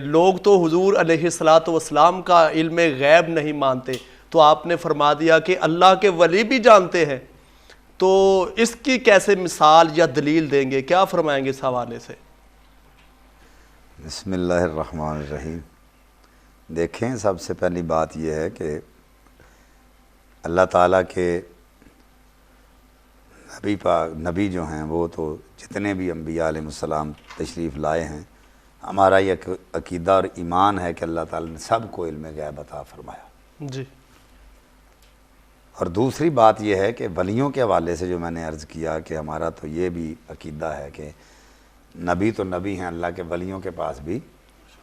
لوگ تو حضور علیہ الصلاۃ والسلام کا علم غیب نہیں مانتے، تو آپ نے فرما دیا کہ اللہ کے ولی بھی جانتے ہیں، تو اس کی کیسے مثال یا دلیل دیں گے؟ کیا فرمائیں گے اس حوالے سے؟ بسم اللہ الرحمن الرحیم۔ دیکھیں، سب سے پہلی بات یہ ہے کہ اللہ تعالیٰ کے نبی جو ہیں وہ تو جتنے بھی انبیاء علیہ السلام تشریف لائے ہیں، ہمارا یہ عقیدہ اور ایمان ہے کہ اللہ تعالیٰ نے سب کو علم غیب عطا فرمایا۔ جی۔ اور دوسری بات یہ ہے کہ ولیوں کے حوالے سے جو میں نے عرض کیا کہ ہمارا تو یہ بھی عقیدہ ہے کہ نبی تو نبی ہیں، اللہ کے ولیوں کے پاس بھی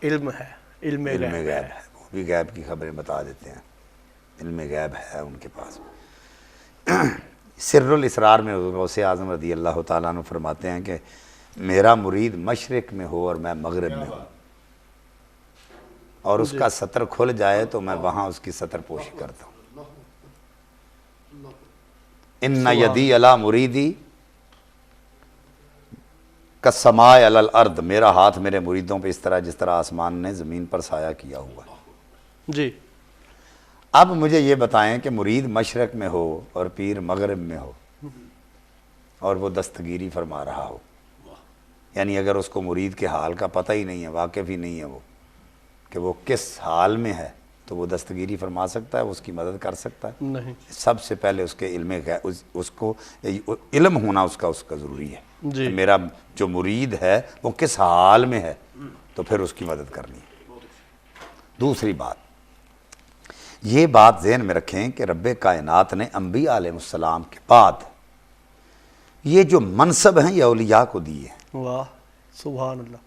علم ہے، علم غیب ہے، وہ بھی غیب کی خبریں بتا دیتے ہیں، علم غیب ہے ان کے پاس۔ سر الاسرار میں غوث اعظم رضی اللہ تعالیٰ عنہ فرماتے ہیں کہ میرا مرید مشرق میں ہو اور میں مغرب میں ہوں، اور اس کا سطر کھل جائے تو میں وہاں اس کی سطر پوشی کرتا ہوں۔ ان یدی علی مریدی کالسماء علی الارض، میرا ہاتھ میرے مریدوں پہ اس طرح جس طرح آسمان نے زمین پر سایہ کیا ہوا ہے۔ جی۔ اب مجھے یہ بتائیں کہ مرید مشرق میں ہو اور پیر مغرب میں ہو اور وہ دستگیری فرما رہا ہو، یعنی اگر اس کو مرید کے حال کا پتہ ہی نہیں ہے، واقف ہی نہیں ہے وہ کہ وہ کس حال میں ہے، تو وہ دستگیری فرما سکتا ہے، اس کی مدد کر سکتا ہے؟ نہیں۔ سب سے پہلے اس کے علم اس کو علم ہونا اس کا ضروری ہے کہ میرا جو مرید ہے وہ کس حال میں ہے، تو پھر اس کی مدد کرنی ہے۔ دوسری بات، یہ بات ذہن میں رکھیں کہ رب کائنات نے انبیاء علیہ السلام کے بعد یہ جو منصب ہیں یہ اولیاء کو دیے ہیں۔ واہ، سبحان اللہ۔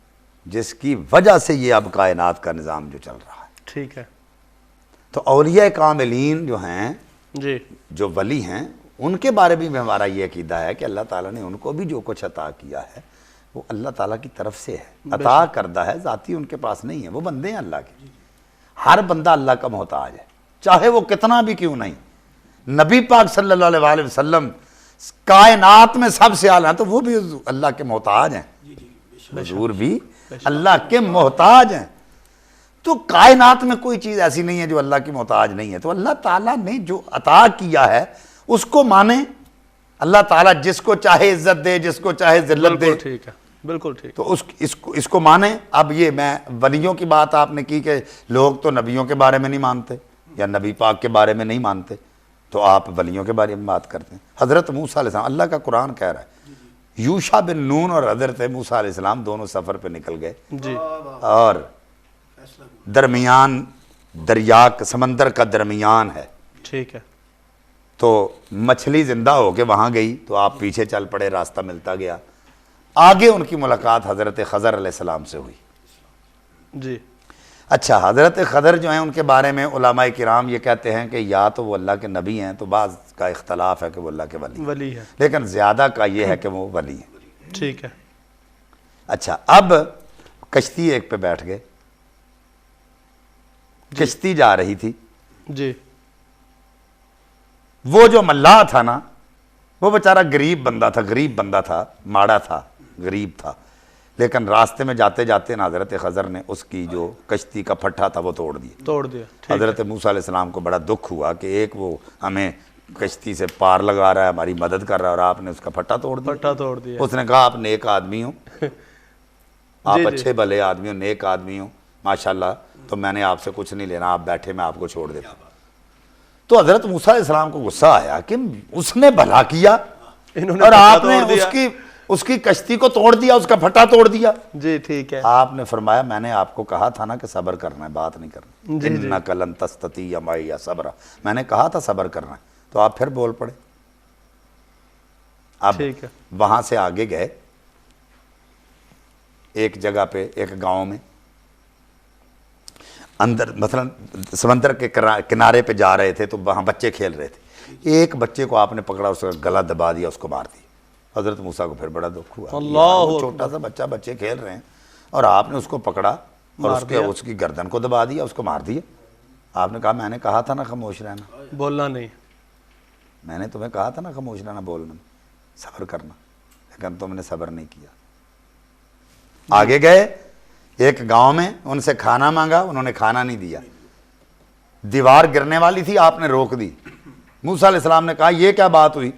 جس کی وجہ سے یہ اب کائنات کا نظام جو چل رہا ہے۔ ٹھیک ہے۔ تو اولیاء کاملین جو ہیں، جی، جو ولی ہیں، ان کے بارے میں ہمارا یہ عقیدہ ہے کہ اللہ تعالیٰ نے ان کو بھی جو کچھ عطا کیا ہے وہ اللہ تعالیٰ کی طرف سے ہے، عطا کردہ ہے، ذاتی ان کے پاس نہیں ہے، وہ بندے ہیں اللہ کے۔ ہر بندہ اللہ کا محتاج ہے، چاہے وہ کتنا بھی کیوں نہیں۔ نبی پاک صلی اللہ علیہ وسلم کائنات میں سب سے اعلیٰ ہیں، تو وہ بھی اللہ کے محتاج ہیں، حضور بھی اللہ کے محتاج ہیں۔ تو کائنات میں کوئی چیز ایسی نہیں ہے جو اللہ کی محتاج نہیں ہے۔ تو اللہ تعالیٰ نے جو عطا کیا ہے اس کو مانیں۔ اللہ تعالیٰ جس کو چاہے عزت دے، جس کو چاہے ذلت دے، ٹھیک ہے، بالکل ٹھیک۔ تو اس کو مانیں۔ اب یہ میں ولیوں کی بات آپ نے کی کہ لوگ تو نبیوں کے بارے میں نہیں مانتے یا نبی پاک کے بارے میں نہیں مانتے، تو آپ ولیوں کے بارے میں بات کرتے ہیں۔ حضرت موسیٰ علیہ السلام، اللہ کا قرآن کہہ رہا ہے، یوشع بن نون اور حضرت موسیٰ علیہ السلام دونوں سفر پہ نکل گئے، جی، اور درمیان دریا سمندر کا درمیان ہے، ٹھیک ہے۔ تو مچھلی زندہ ہو کے وہاں گئی، تو آپ پیچھے چل پڑے، راستہ ملتا گیا۔ آگے ان کی ملاقات حضرت خضر علیہ السلام سے ہوئی۔ جی۔ اچھا، حضرت خضر جو ہیں ان کے بارے میں علماء کرام یہ کہتے ہیں کہ یا تو وہ اللہ کے نبی ہیں، تو بعض کا اختلاف ہے کہ وہ اللہ کے ولی ہے، لیکن زیادہ کا یہ ہے کہ وہ ولی ہیں۔ ٹھیک ہے۔ اچھا، اب کشتی ایک پہ بیٹھ گئے، کشتی جا رہی تھی۔ جی۔ وہ جو ملاح تھا نا، وہ بیچارہ غریب بندہ تھا، ماڑا تھا، غریب تھا، لیکن راستے میں جاتے جاتے حضرت خضر نے اس کی جو کشتی کا پھٹا تھا وہ توڑ دیا۔ حضرت موسیٰ علیہ السلام کو بڑا دکھ ہوا کہ ایک وہ ہمیں کشتی سے پار لگا رہا ہے، ہماری مدد کر رہا ہے، اور آپ نے اس کا پھٹا توڑ دیا۔ اس نے کہا آپ نیک آدمی ہو، آپ اچھے بھلے آدمی ہو، نیک آدمی ہو، ماشاءاللہ، تو میں نے آپ سے کچھ نہیں لینا، آپ بیٹھے، میں آپ کو چھوڑ دیتا ہوں۔ تو حضرت موسیٰ علیہ السلام کو غصہ آیا کہ اس نے بھلا کیا اور آپ نے اس کی کشتی کو توڑ دیا، اس کا پھٹا توڑ دیا۔ جی، ٹھیک ہے۔ آپ نے فرمایا میں نے آپ کو کہا تھا نا کہ صبر کرنا ہے، بات نہیں کرنا۔ انک لن تستطیع معی صبرا، میں نے کہا تھا صبر کرنا ہے، تو آپ پھر بول پڑے۔ اب وہاں سے آگے گئے، ایک جگہ پہ، ایک گاؤں میں اندر، مثلا سمندر کے کنارے پہ جا رہے تھے، تو وہاں بچے کھیل رہے تھے۔ ایک بچے کو آپ نے پکڑا، اس کا گلا دبا دیا، اس کو مار دیا۔ حضرت موسیٰ کو پھر بڑا دکھ ہوا، اللہ، چھوٹا سا بچہ، بچے کھیل رہے ہیں، اور آپ نے اس کو پکڑا اور اس کی گردن کو دبا دیا، اس کو مار دیا۔ آپ نے کہا میں نے کہا تھا نا خاموش رہنا، بولنا نہیں، میں نے تمہیں کہا تھا نا خاموش رہنا، بولنا، صبر کرنا، لیکن تم نے صبر نہیں کیا۔ آگے گئے، ایک گاؤں میں ان سے کھانا مانگا، انہوں نے کھانا نہیں دیا، دیوار گرنے والی تھی، آپ نے روک دی۔ موسیٰ علیہ السلام نے کہا یہ کیا بات ہوئی؟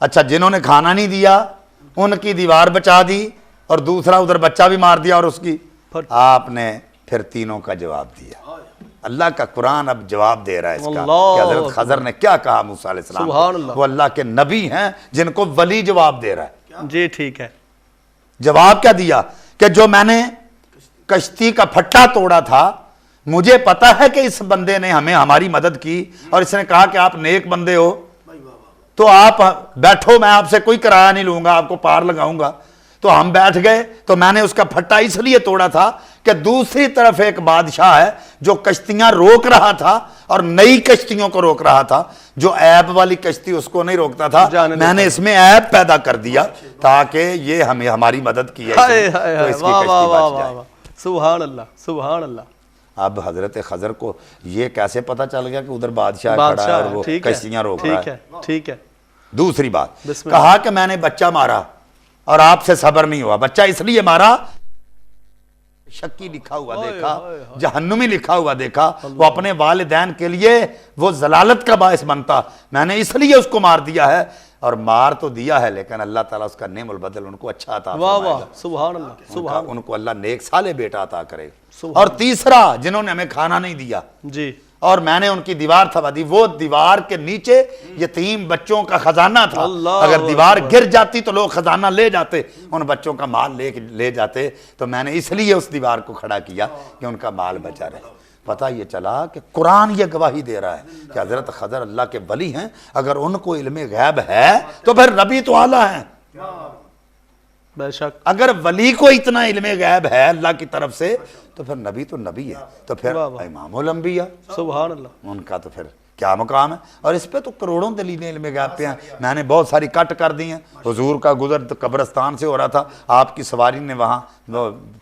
اچھا جنہوں نے کھانا نہیں دیا ان کی دیوار بچا دی اور دوسرا ادھر بچہ بھی مار دیا اور اس کی، آپ نے پھر تینوں کا جواب دیا۔ اللہ کا قرآن اب جواب دے رہا ہے اس کا کہ حضرت خضر نے کیا کہا موسیٰ علیہ السلام کو۔ وہ اللہ کے نبی ہیں جن کو ولی جواب دے رہا ہے۔ جی ٹھیک ہے۔ جواب کیا دیا کہ جو میں نے کشتی کا پھٹا توڑا تھا، مجھے پتا ہے کہ اس بندے نے ہمیں ہماری مدد کی اور اس نے کہا کہ آپ نیک بندے ہو تو آپ بیٹھو، میں آپ سے کوئی کرایہ نہیں لوں گا، آپ کو پار لگاؤں گا۔ تو ہم بیٹھ گئے، تو میں نے اس کا پھٹا اس لیے توڑا تھا کہ دوسری طرف ایک بادشاہ ہے جو کشتیاں روک رہا تھا اور نئی کشتیوں کو روک رہا تھا، جو عیب والی کشتی اس کو نہیں روکتا تھا، میں نے اس میں عیب پیدا کر دیا تاکہ یہ ہمیں ہماری مدد کی ہے تو اس کی کشتی بچ جائے۔ سبحان اللہ، سبحان اللہ۔ اب حضرت خضر کو یہ کیسے پتا چل گیا کہ ادھر بادشاہ کھڑا ہے اور وہ کشتیاں روک رہا ہے؟ ٹھیک ہے۔ دوسری بات کہا کہ میں نے بچہ مارا اور آپ سے صبر نہیں ہوا، بچہ اس لیے مارا، شکی لکھا ہوا دیکھا، جہنمی لکھا ہوا دیکھا، وہ اپنے والدین کے لیے وہ ضلالت کا باعث بنتا، میں نے اس لیے اس کو مار دیا ہے، اور مار تو دیا ہے لیکن اللہ تعالیٰ اس کا نعم البدل ان کو اچھا عطا فرمائے گا۔ سبحان اللہ، سبحان ان کو اللہ نیک صالح بیٹا عطا کرے گا۔ اور تیسرا جنہوں نے ہمیں کھانا نہیں دیا جی، اور میں نے ان کی دیوار تھوا دی، وہ دیوار کے نیچے یتیم بچوں کا خزانہ تھا، اگر دیوار گر جاتی تو لوگ خزانہ لے جاتے، ان بچوں کا مال لے جاتے، تو میں نے اس لیے اس دیوار کو کھڑا کیا کہ ان کا مال بچا رہے۔ پتہ یہ چلا کہ قرآن یہ گواہی دے رہا ہے کہ حضرت خضر اللہ کے ولی ہیں، اگر ان کو علم غیب ہے تو پھر نبی تو اعلیٰ ہیں۔ بے شک، اگر ولی کو اتنا علم غیب ہے اللہ کی طرف سے تو پھر نبی تو نبی ہے، تو پھر امام الانبیاء، سبحان اللہ، ان کا تو پھر کیا مقام ہے۔ اور اس پہ تو کروڑوں دلیلیں علم غیب پہ ہیں، میں نے بہت ساری کٹ کر دی ہیں۔ حضور کا گزر قبرستان سے ہو رہا تھا، آپ کی سواری نے وہاں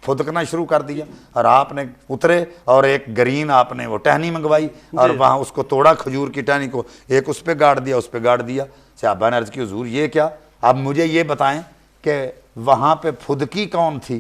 پھدکنا شروع کر دیا اور آپ نے اترے اور ایک گرین آپ نے وہ ٹہنی منگوائی اور وہاں اس کو توڑا، کھجور کی ٹہنی کو، ایک اس پہ گاڑ دیا، اس پہ گاڑ دیا۔ صحابہ نے عرض کی حضور یہ کیا؟ اب مجھے یہ بتائیں کہ وہاں پہ پھدکی کون تھی؟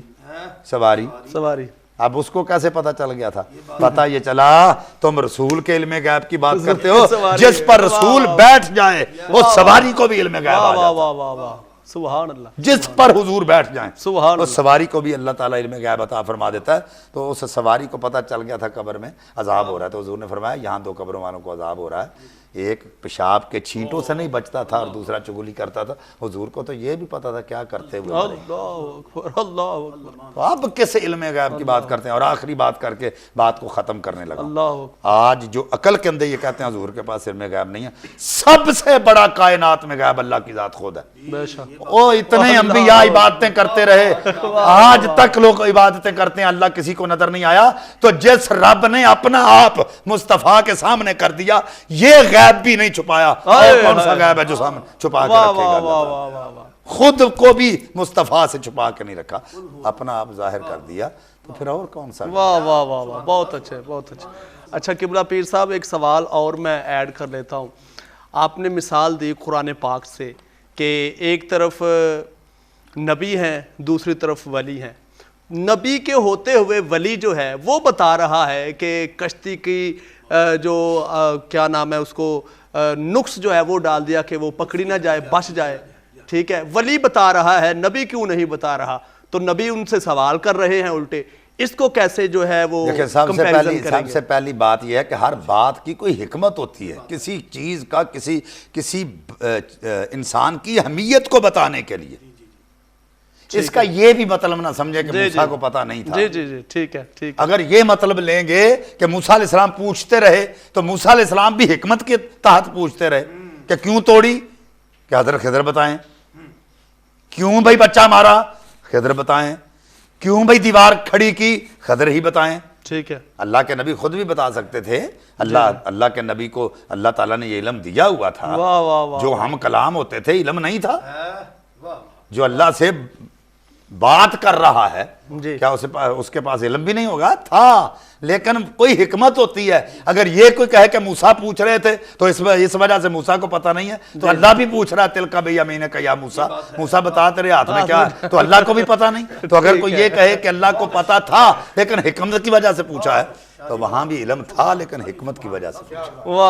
سواری۔ اب اس کو کیسے پتا چل گیا تھا؟ پتا یہ چلا تم رسول کے علم غیب کی بات کرتے ہو، جس پر رسول بیٹھ جائے وہ سواری کو بھی علم غیب آ جاتا، سبحان اللہ، جس پر حضور بیٹھ جائیں سبحان اس سواری کو بھی اللہ تعالیٰ علم غیب عطا فرما دیتا ہے۔ تو اس سواری کو پتا چل گیا تھا قبر میں عذاب ہو رہا ہے، تو حضور نے فرمایا یہاں دو قبروں والوں کو عذاب ہو رہا ہے، ایک پیشاب کے چھینٹوں سے نہیں بچتا تھا اور دوسرا چگلی کرتا تھا۔ حضور کو تو یہ بھی پتا تھا کیا کرتے ہوئے مرے۔ اللہ اکبر، اللہ اکبر۔ تو اب کس علم غیب کی بات کرتے ہیں؟ اور آخری بات کر کے بات کو ختم کرنے لگا۔ اللہ آج جو عقل کے اندر یہ کہتے ہیں حضور کے پاس علم غیب نہیں ہے، سب سے بڑا کائنات میں غیب اللہ کی ذات خود ہے۔ بے شک، او اتنے انبیاء عبادتیں کرتے رہے، آج تک لوگ عبادتیں کرتے ہیں، اللہ کسی کو نظر نہیں آیا۔ تو جس رب نے اپنا آپ مصطفیٰ کے سامنے کر دیا، یہ غیب بھی نہیں چھپایا، اور کون سا غیب ہے جو سامنے چھپا کے رکھے گا؟ اللہ خود کو بھی مصطفیٰ سے چھپا کے نہیں رکھا، اپنا آپ ظاہر کر دیا، تو پھر اور کون سا؟ واہ واہ واہ واہ، بہت اچھے، بہت اچھے۔ اچھا قبلہ پیر صاحب، ایک سوال اور میں ایڈ کر لیتا ہوں۔ آپ نے مثال دی قرآن پاک سے کہ ایک طرف نبی ہیں، دوسری طرف ولی ہیں۔ نبی کے ہوتے ہوئے ولی جو ہے وہ بتا رہا ہے کہ کشتی کی جو کیا نام ہے اس کو نقص جو ہے وہ ڈال دیا کہ وہ پکڑی نہ جائے، بچ جائے، ٹھیک ہے، ولی بتا رہا ہے، نبی کیوں نہیں بتا رہا؟ تو نبی ان سے سوال کر رہے ہیں الٹے، اس کو کیسے جو ہے وہ سب سے پہلی بات یہ ہے کہ ہر بات کی کوئی حکمت ہوتی ہے، کسی چیز کا کسی انسان کی اہمیت کو بتانے کے لیے۔ اس کا یہ بھی مطلب نہ سمجھے کہ موسیٰ کو پتا نہیں تھا۔ جی جی جی، ٹھیک ہے، ٹھیک ہے۔ اگر یہ مطلب لیں گے کہ موسیٰ علیہ السلام پوچھتے رہے تو موسیٰ علیہ السلام بھی حکمت کے تحت پوچھتے رہے کہ کیوں توڑی؟ کہ حضرت خضر بتائیں۔ کیوں بھائی بچہ مارا؟ خضر بتائیں۔ کیوں بھائی دیوار کھڑی کی؟ خضر ہی بتائیں۔ ٹھیک ہے، اللہ کے نبی خود بھی بتا سکتے تھے، اللہ کے نبی کو اللہ تعالیٰ نے یہ علم دیا ہوا تھا، جو ہم کلام ہوتے تھے علم نہیں تھا، جو اللہ سے بات کر رہا ہے جی کیا اس کے پاس علم بھی نہیں ہوگا؟ تھا، لیکن کوئی حکمت ہوتی ہے. اگر یہ کوئی کہے کہ موسیٰ پوچھ رہے تھے تو اس وجہ سے موسیٰ کو پتہ نہیں ہے، تو اللہ بھی پوچھ رہا ہے تلکا بیمینک یا موسیٰ، موسیٰ بتا تیرے ہاتھ میں کیا ہے، تو اللہ کو بھی پتہ نہیں. تو اگر کوئی یہ کہے کہ اللہ کو پتہ تھا لیکن حکمت کی وجہ سے پوچھا ہے، تو وہاں بھی علم تھا لیکن حکمت کی وجہ سے پوچھا.